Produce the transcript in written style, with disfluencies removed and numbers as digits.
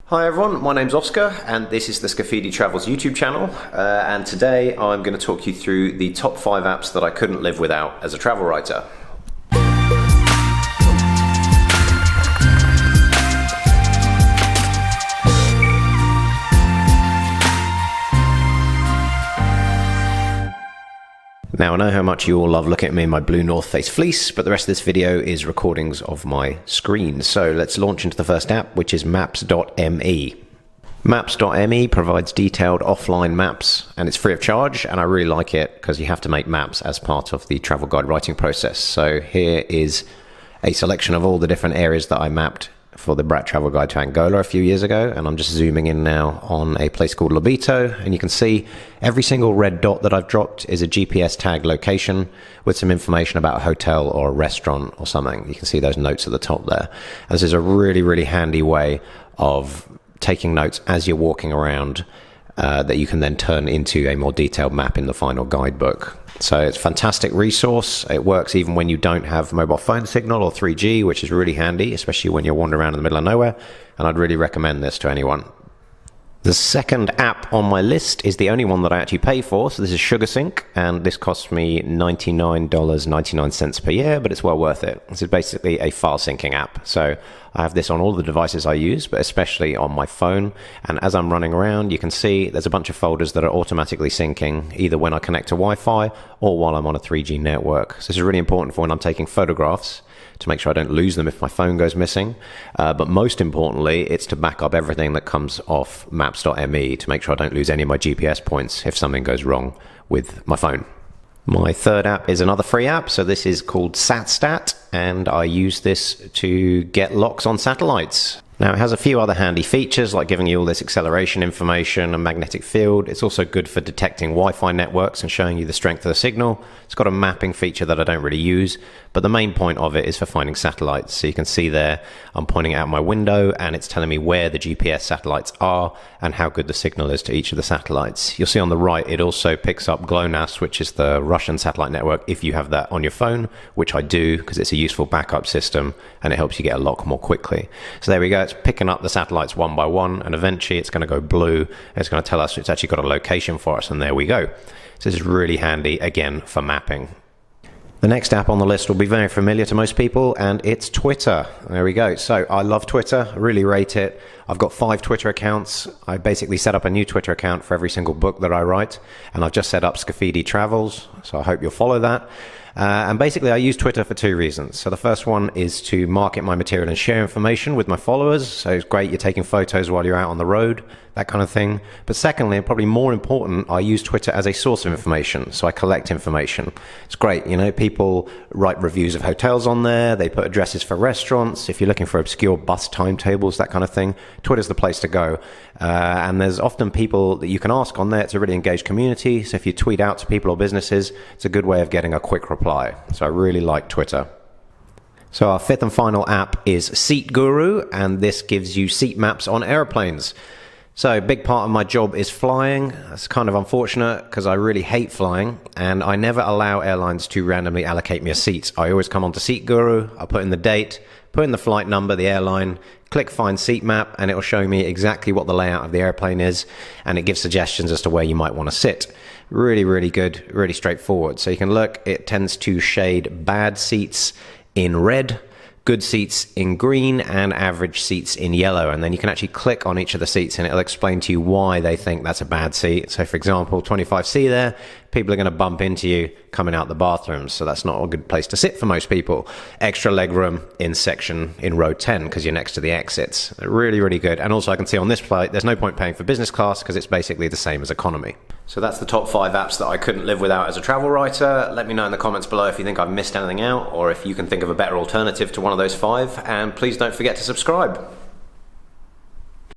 Hi everyone, my name's Oscar and this is the Scafidi Travels YouTube channel, and today I'm going to talk you through the top 5 apps that I couldn't live without as a travel writer. Now I know how much you all love looking at me in my blue North Face fleece, but the rest of this video is recordings of my screen. So let's launch into the first app, which is Maps.me. Maps.me provides detailed offline maps and it's free of charge, and I really like it because you have to make maps as part of the travel guide writing process. So here is a selection of all the different areas that I mapped for the Bradt Travel Guide to Angola a few years ago, and I'm just zooming in now on a place called Lobito, and you can see every single red dot that I've dropped is a GPS tag location with some information about a hotel or a restaurant or something. You can see those notes at the top there. And this is a really handy way of taking notes as you're walking around that you can then turn into a more detailed map in the final guidebook. So it's a fantastic resource. It works even when you don't have mobile phone signal or 3G, which is really handy, especially when you're wandering around in the middle of nowhere. And I'd really recommend this to anyone. The second app on my list is the only one that I actually pay for. So this is SugarSync, and this costs me $99.99 per year, but it's well worth it. This is basically a file syncing app. So I have this on all the devices I use, but especially on my phone. And as I'm running around, you can see there's a bunch of folders that are automatically syncing, either when I connect to Wi-Fi or while I'm on a 3G network. So this is really important for when I'm taking photographs, to make sure I don't lose them if my phone goes missing. But most importantly, it's to back up everything that comes off Maps.me to make sure I don't lose any of my GPS points if something goes wrong with my phone. My third app is another free app. So this is called SatSat, and I use this to get locks on satellites. Now it has a few other handy features like giving you all this acceleration information and magnetic field. It's also good for detecting Wi-Fi networks and showing you the strength of the signal. It's got a mapping feature that I don't really use, but the main point of it is for finding satellites. So you can see there I'm pointing out my window and it's telling me where the GPS satellites are and how good the signal is to each of the satellites. You'll see on the right it also picks up GLONASS, which is the Russian satellite network, if you have that on your phone, which I do because it's a useful backup system and it helps you get a lock more quickly. So there we go. It's picking up the satellites one by one, and eventually it's going to go blue. It's going to tell us it's actually got a location for us, and there we go. So this is really handy, again, for mapping. The next app on the list will be very familiar to most people, and it's Twitter. There we go. So I love Twitter, I really rate it. I've got 5 Twitter accounts. I basically set up a new Twitter account for every single book that I write, and I've just set up Scafidi Travels, so I hope you'll follow that. And basically I use Twitter for 2 reasons. So the first one is to market my material and share information with my followers. So it's great, you're taking photos while you're out on the road, that kind of thing. But secondly, and probably more important, I use Twitter as a source of information. So I collect information. It's great, you know, people write reviews of hotels on there, they put addresses for restaurants. If you're looking for obscure bus timetables, that kind of thing, Twitter's the place to go. And there's often people that you can ask on there. It's a really engaged community. So if you tweet out to people or businesses, it's a good way of getting a quick reply. So I really like Twitter. So our 5th and final app is SeatGuru, and this gives you seat maps on airplanes. So a big part of my job is flying. That's kind of unfortunate because I really hate flying, and I never allow airlines to randomly allocate me a seat. I always come onto SeatGuru, I'll put in the date, put in the flight number, the airline, click find seat map, and it will show me exactly what the layout of the airplane is, and it gives suggestions as to where you might want to sit. Really good, really straightforward. So you can look, it tends to shade bad seats in red, good seats in green, and average seats in yellow. And then you can actually click on each of the seats and it'll explain to you why they think that's a bad seat. So for example, 25C there, people are going to bump into you coming out the bathrooms, so that's not a good place to sit for most people. Extra leg room in row 10 because you're next to the exits. Really good. And also I can see on this flight there's no point paying for business class because it's basically the same as economy. So that's the top 5 apps that I couldn't live without as a travel writer. Let me know in the comments below if you think I've missed anything out, or if you can think of a better alternative to one of those 5, and please don't forget to subscribe.